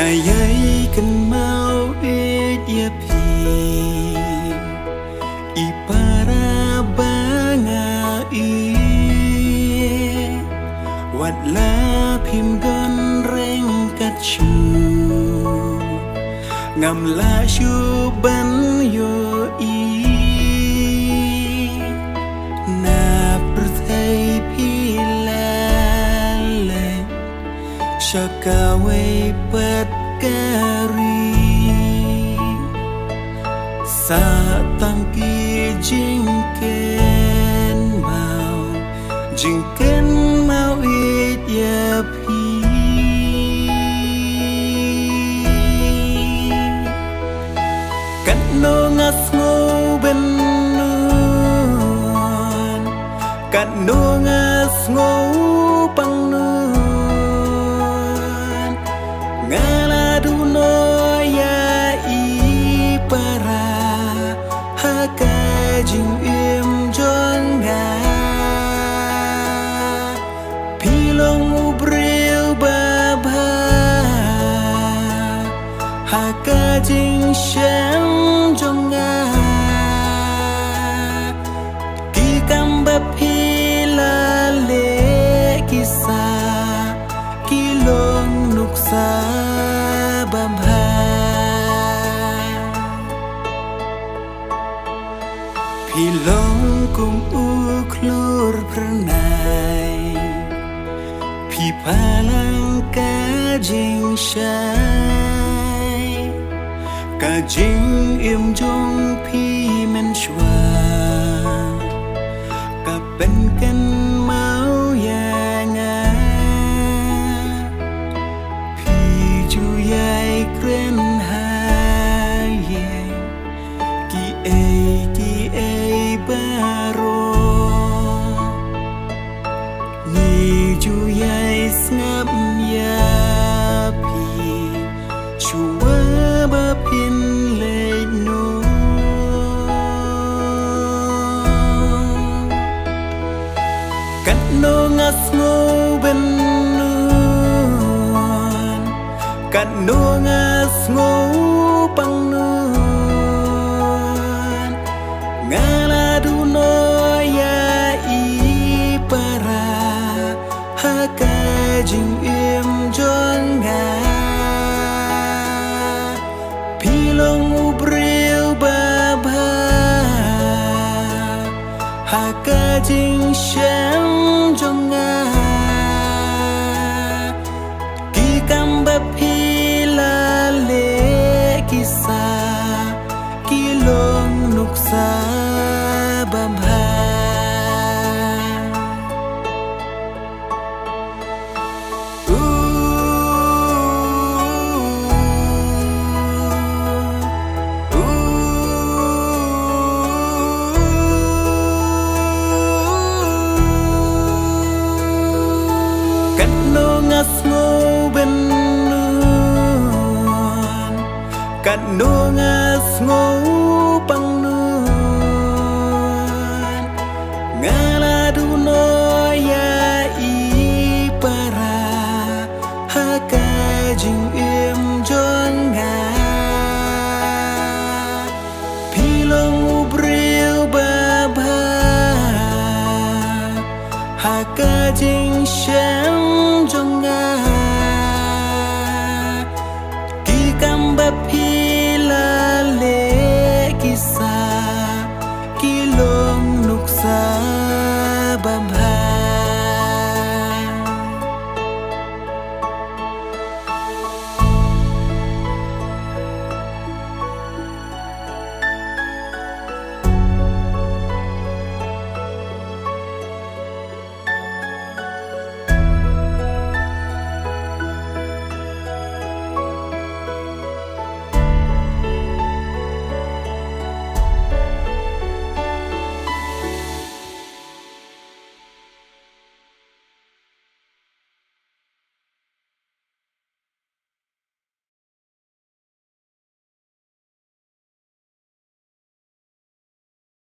Ngayai kan mau dia pi ipara banga i wat la phim gon reng kat chu ngam la chu ban yo i na prthai pi la le shakawe pat kari sa tang ki jingken mau it ya pi kat no ngas ngo ben nun kat no ngas ngo pang nun ngala du no ya i para ha ka jing im jong nga pilong ubril baba ha ka jing shem jong nga ki kam ba pila le kisa kilong nuksa baba pilong kum uklur pernai pi palang ka jing shai ka jing im jong pi men shwa ka pen kan mau ya nga pi ju yai kren hai ki ei baro ni ju yai ngap ya pi chua ba pin le no kat no ngas ngo ben nun kat no ngas ngo pang nun ngala du no ya i para ha ka jing im jong nga pilong ubril baba ha ka jing shem jong nga ki kam ba pila le kisa kilong nuksa baba ngas ngo ben nun kat no ngas ngo pang nun ngala du no ya i para ha ka jing im jong nga pilong ubril baba ha ka jing shem jong nga ki kam ba pila le kisa kilong nuksa